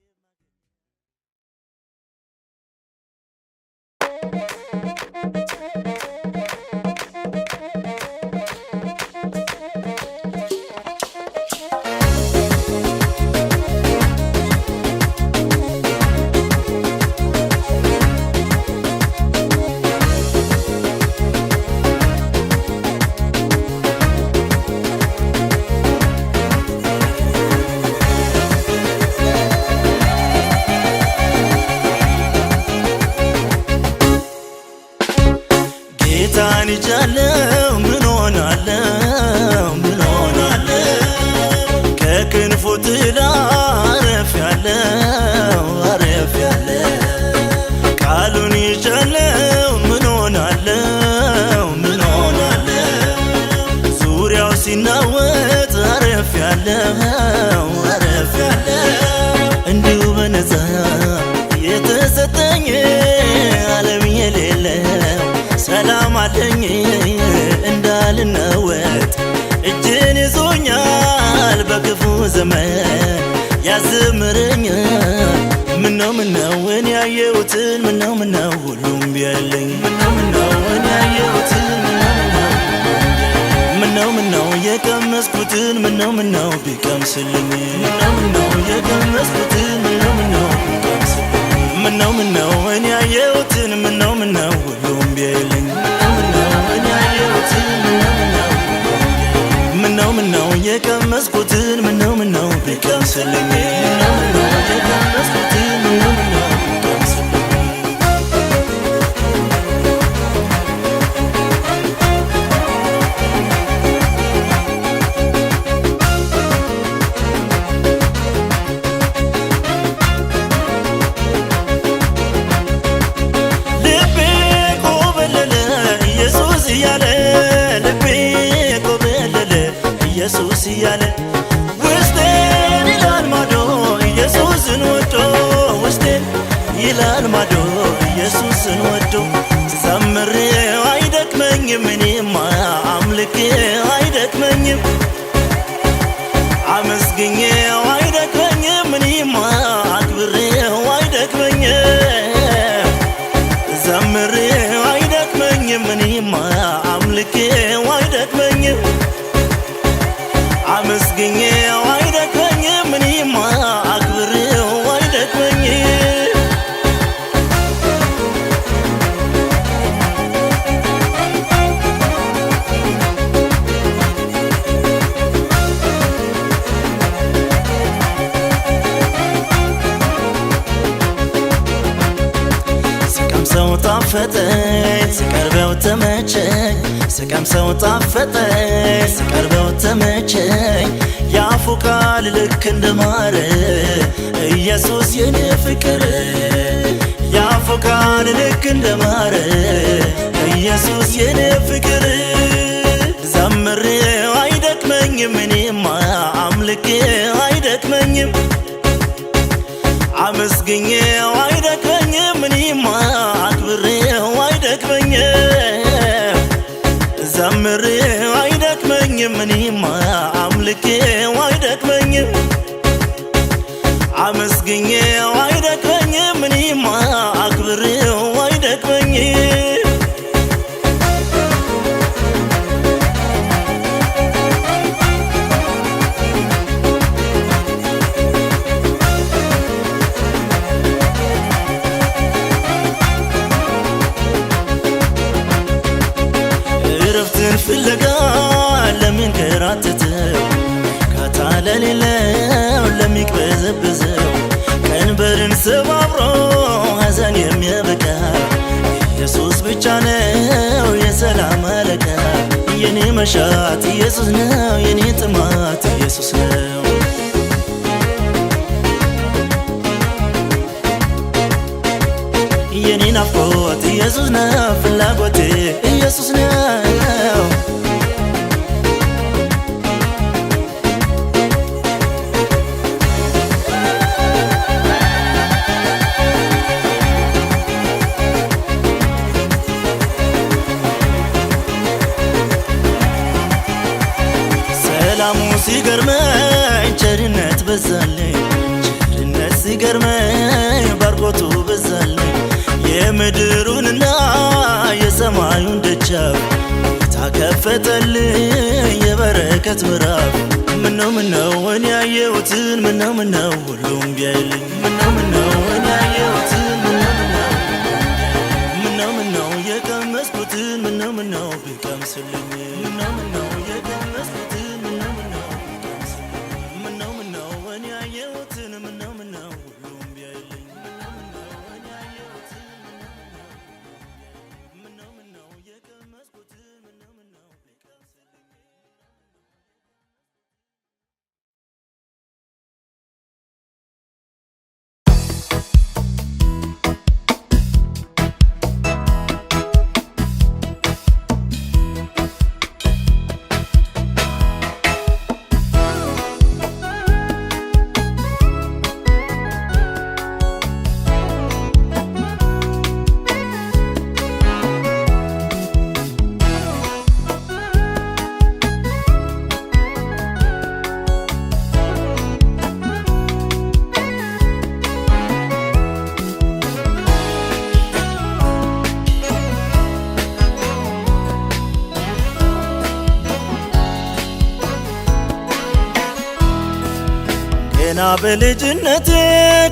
ጌታን ይዣለሁ ምን ሆናለሁ ከክንፉ ጥላ አርፌያለሁ ቃሉን ይዣለሁ ምን ሆናለሁ ዙሪያው ሲናወጥ አርፌያለሁ እንዲሁ በነፃ የተሰጠኝ ዓለም የሌለው ሰላም አለኝ እንዳልናወጥ እጄን ይዞኛል በክፉ ዘመን ያዘምረኛል ምነው እኔ ያየሁትን ምነው ሁሉም ቢያለኝ ምነው እኔ ያየሁትን ምነው የቀመስኩትን ምነው ቢቀምስልኝ ምነው የቀመስኩትን ምነው ቢቀምስልኝ ምነው እኔ ያየሁትን ምነው ሁሉም ቢያለኝ ምነው የቀመስኩትን ምነው ቢቀምስልኝ የቀመስኩትን ምነው ቢቀምስልኝ ልቤ ኮበለለ ኢየሱስ እያለ ኢየሱስ እያለ ውስጤን ይላል ማዶ ኢየሱስን ወዶ ውስጤን ይላል ማዶ ኢየሱስን ወዶ ዘምሬው አይደክመኝም እኔማ አምልኬው አይደክመኝም አመስግኜው አይደክመኝም እኔማ አክብሬው አይደክመኝም ዘምሬው አይደክመኝም እኔማ አምልኬው አይደክመኝም አመስግኜው አይደክመኝም እኔማ አክብሬው አይደክመኝም ስቀምሰው ጣፈጠኝ ስቀርበው ተመቸኝ ስቀምሰው ጣፈጠኝ ስቀርበው ተመቸኝ ያፉ ቃል ልክ እንደማር ኢየሱስ የኔ ፍቅር ያፉ ቃል ልክ እንደማር ኢየሱስ የኔ ፍቅር ዘምሬው አይደክመኝም እኔማ አምልኬው አይደክመኝም አመስግኜው አይደክመኝም እኔማ አክብሬው አይደክመኝም ዘምሬው አይደክመኝም እኔማ አምልኬው አይደክመኝም አመስግኜው አይደክመኝም እኔማ አክብሬው አይደክመኝም ፍለጋ ለሚንከራተተው ካታ ለሌለው ለሚቅበዘበዘው ቀንበርን ሰባብሮ ሐዘን የሚያበቃ ኢየሱስ ብቻ ነው የሰላም አለቃ የኔ መሻት ኢየሱስ ነው የኔ ጥማት ኢየሱስ ነው የኔ ናፍቆት ኢየሱስ ነው ፍላጎቴ ኢየሱስ ነው ሰላሙ ሲገርመኝ ቸርነት በዛልኝ ቸርነት ሲገርመኝ ባርኮቱ በዛልኝ የምድሩንና የሰማዩን ደጃፍ ጌታ ከፈተልኝ የበረከት ምዕራፍ ምነው እኔ ያየሁትን ምነው ሁሉም ቢያይልኝ ምነው እኔ ያየሁትን ምነው የቀመስኩትን ምነው ቢቀምስልኝ ምነው የቀመስኩትን ገና በልጅነቴ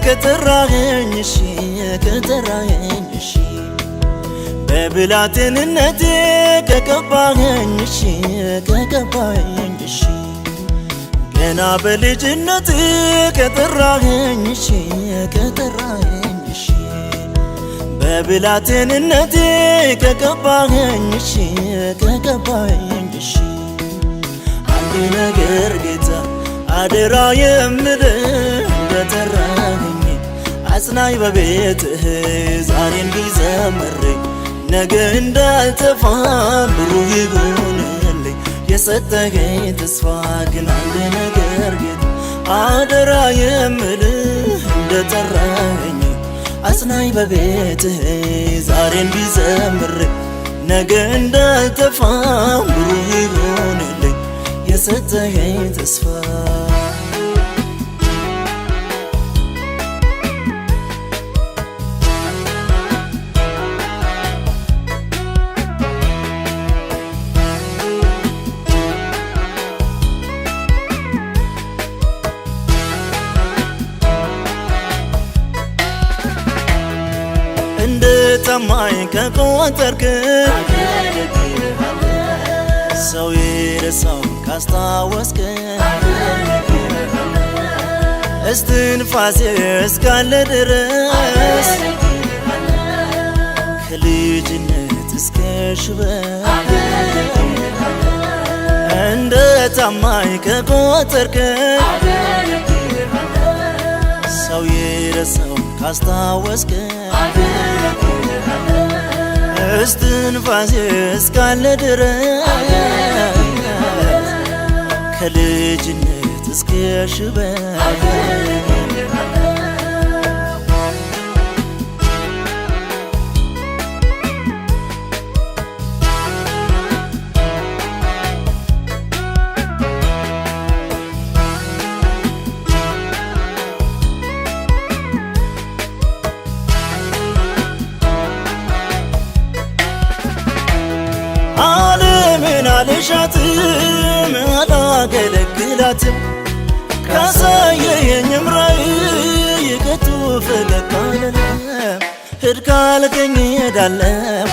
ከጠራኸኝ እሺ በብላቴንነቴ ከቀባኸኝ እሺ ገና በልጅነቴ ከጠራኸኝ እሺ በብላቴንነቴ ከቀባኸኝ እሺ አንድ ነገር ጌታ አደራ የምልህ እንደጠራኸኝ አጽናኝ በቤትህ ዛሬን ቢዘምር ነገ እንዳልጠፋ ብሩህ ይሁንልኝ የሰጠኸኝ ተስፋ ግን አንድ ነገር ጌታ አደራ የምልህ እንደጠራኸኝ አጽናኝ በቤትህ ዛሬን ቢዘምር ነገ እንዳልጠፋ ብሩህ ይሁንልኝ የሰጠኸኝ ተስፋ እንደ ታማኝ ከቆጠርከኝ ሰው የረሳው ካስታወስከኝ እስትንፋሴ እስካለ ድረስ ከልጅነት እስከ ሽበት እንደ ታማኝ ከቆጠርከኝ ሰው የረሳው ካስታወስከኝ እስትንፋሴ እስካለ ድረስ ከልጅነት እስከ ሽበት ዓለምን አልሻትም አላገለግላትም ካሳየኸኝም ራእይ ከቶ ፈቀቅ አልልም ሂድ ካልከኝ እሄዳለሁ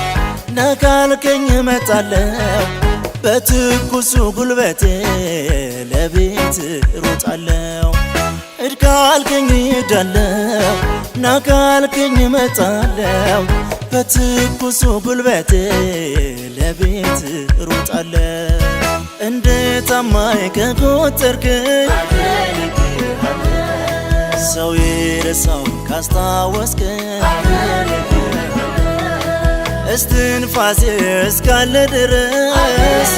ና ካልከኝ እመጣለሁ በትኩሱ ጉልበቴ ለቤት እሮጣለሁ ሂድ ካልከኝ እሄዳለሁ ና ካልከኝ እመጣለሁ በትኩሱ ጉልበቴ ለቤት እሮጣለሁ እንደ ታማኝ ከቆጠርከኝ ሰው የረሳው ካስታወስከኝ እስትንፋሴ እስካለ ድረስ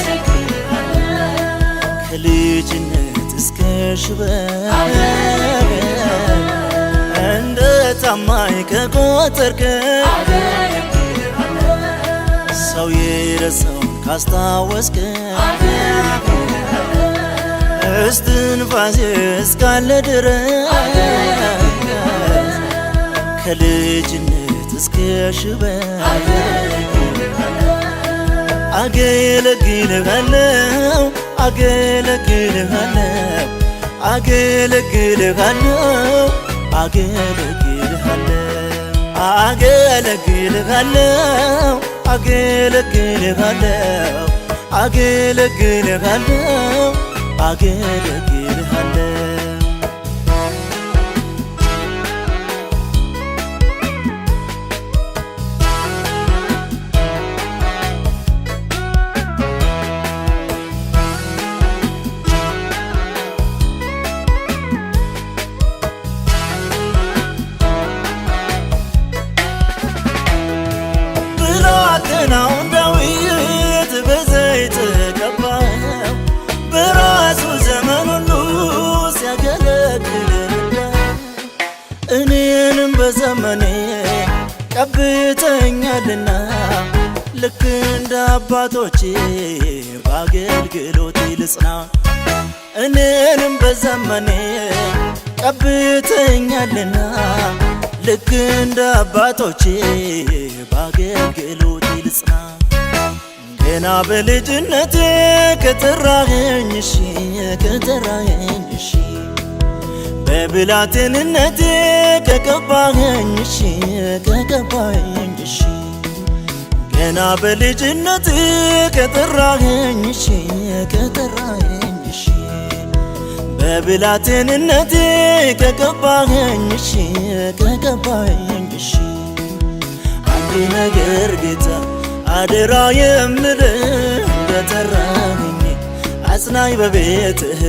ከልጅነት እስከ ሽበት እንደ ታማኝ ከቆጠርከኝ ሰው የረሳውን ካስታወስከኝ እስትንፋሴ እስካለ ድረስ ከልጅነት እስከ ሽበት አገለግልሃለሁ አገለግልሃለሁ አገለግልሃለሁ አገለግልሃለሁ አገለግልሃለሁ አገለግልሃለሁ አገለግልሃለሁ አገለግልሃለሁ ብላቴናውን ዳዊት በዘይት ቀባው በራሱ ዘመን ሁሉ ሲያገለግል እኔንም በዘመኔ ቀብተኛልና ልክ እንደ አባቶቼ በአገልግሎቴ ልጽና እኔንም በዘመኔ ቀብተኛልና ልክ እንደ አባቶቼ በአገልግሎቴ ልጽና ገና በልጅነቴ ከጠራኸኝ እሺ ከጠራኸኝ እሺ በብላቴንነቴ ከቀባኸኝ እሺ ከቀባኸኝ እሺ ገና በልጅነቴ ከጠራኸኝ እሺ ከጠራኸኝ እሺ በብላቴንነቴ ከቀባኸኝ እሺ ከቀባኸኝ እሺ አንድ ነገር ጌታ አደራ የምልህ እንደጠራኸኝ አጽናኝ በቤትህ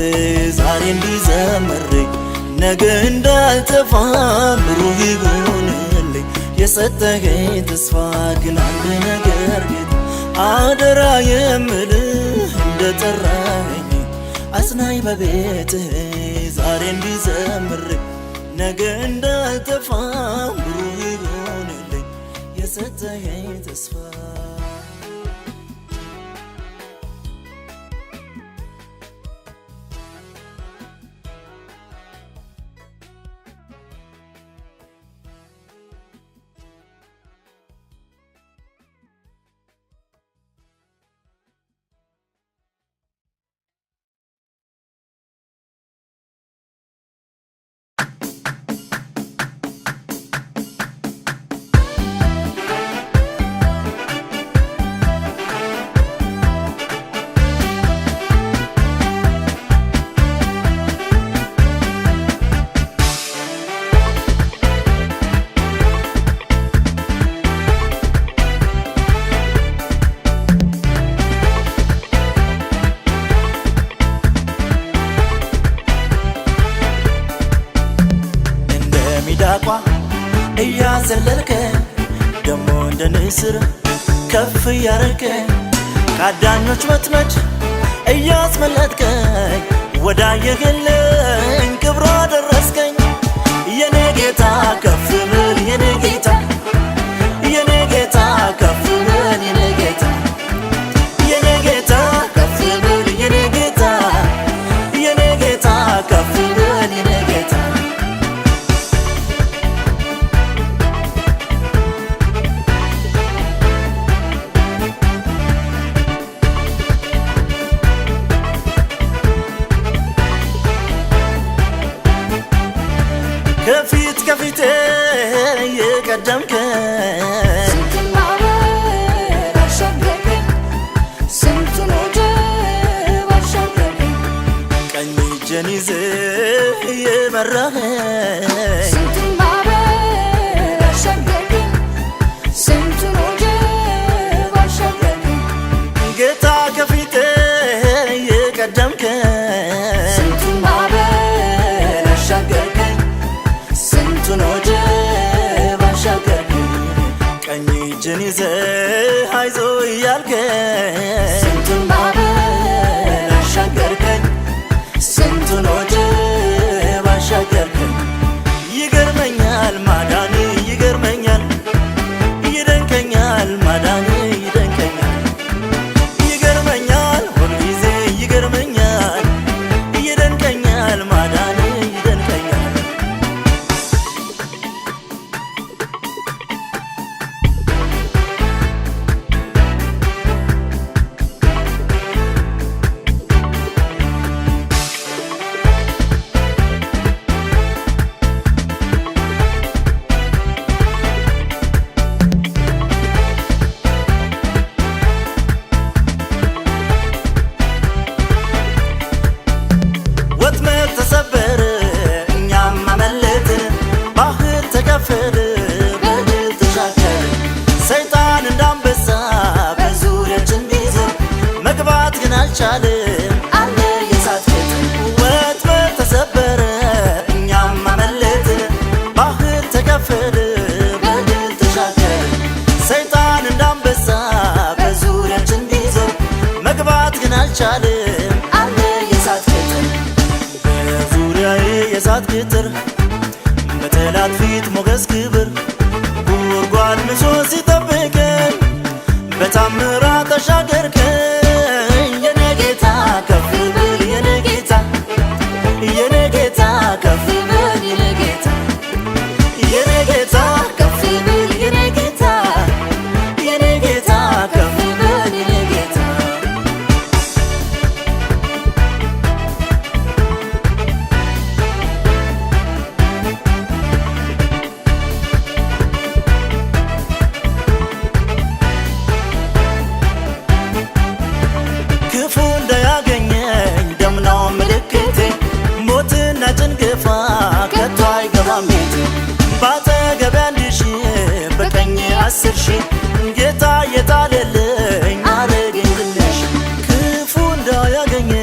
ዛሬ እንዲዘምር ነገ እንዳልጠፋ ብሩህ ይሁንልኝ የሰጠኸኝ ተስፋ ግን አንድ ነገር ጌታ አደራ የምልህ እንደጠራኸኝ አጽናኝ በቤትህ ዛሬ እንዲዘምር ነገ እንዳልጠፋ ብሩህ ይሁንልኝ የሰጠኸኝ ተስፋ ሚዳቋ እያዘለልከ ደሞ እንደ ንስር ከፍ እያረከኝ ከአዳኞች ወጥመድ እያስመለጥከኝ ወዳየህልኝ ክብሯ ደረስከኝ የኔ ጌታ ከፍ ብል የኔ ጌታ የኔ ጌታ ከፍ ብል የኔ ጌታ የኔ ጌታ ከፍ ብል የኔ ጌታ የኔ ጌታ ከፍ ብል የኔ ጌታ ከፊት ከፊቴ የቀደምከኝ ስንቱን ማዕበል አሻገርከኝ ስንቱን ወጀብ አሻገርከኝ ቀኝ እጄን ይዘህ የመራኸኝ ስንቱን ማዕበል አሻገርከኝ ስንቱን ወጀብ አሻገርከኝ ጌታ ከፊቴ የቀደምከኝ ስንቱን ማዕበል አሻገርከኝ ስንቱን ወጀብ አሻገርከኝ ቀኝ እጄን ይዘህ ያልከኝ ስንቱን ማዕበል አሻገርከኝ ስንቱን ወጀብ አሻገርከኝ ይገርመኛል ማዳን ይገርመኛል ይደንቀኛል ማዳን ይደንቀኛል ይገርመኛል ሁልጊዜ ይገርመኛል ይደንቀኛል ማዳን ይደንቀኛል ወጥመድ ተሰበረ እኛም አመለጥን ባህር ተከፈለ በድል ተሻገርን ሰይጣን እንዳንበሳ በዙሪያችን ቢዞር መግባት ግን አልቻለም አለ የእሳት ቅጥር ወጥመድ ተሰበረ እኛም አመለጥን ባህር ተከፈለ በድል ተሻገርን ሰይጣን እንዳንበሳ በዙሪያችን ቢዞር መግባት ግን አልቻለም አለ የእሳት ቅጥር በዙሪያዬ የእሳት ቅጥር በጠላት ፊት ሞገስ ክብር ጉድጓድ ምሶ ሲጠብቀኝ በታምራት ተሻገርከኝ የኔ ጌታ ከፍ ብል የኔ ጌታ የኔ ጌታ ከፍ ብል የኔ ጌታ የኔ ጌታ ከፍ ብል የኔ ጌታ የኔ ጌታ ከፍ ብል የኔ ጌታ ክፉ እንዳያገኘኝ ደም ነው ምልክቴ ሞትና ጭንገፋ ከቶ አይገባም ቤቴ ባጠገቤ 1,000 በቀኜ 10,000 ጌታ የጣለልኝ አረገኝ ትንሽ ክፉ እንዳያገኘኝ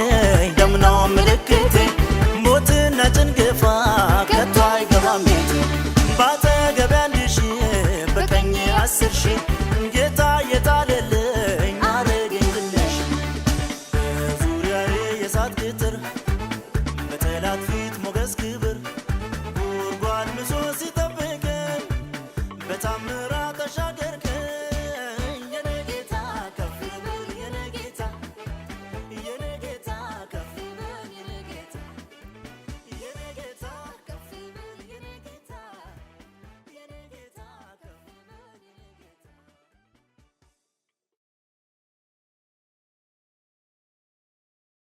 ደም ነው ምልክቴ ሞትና ጭንገፋ ከቶ አይገባም ቤቴ ባጠገቤ 1,000 በቀኜ 10,000 ጌታ የጣለልኝ አረገኝ ትንሽ በዙሪያዬ የእሳት ቅጥር በጠላት ፊት ሞገስ ክብር ጉድጓድ ምሶ ሲጠብቀኝ በታምራት ተሻገር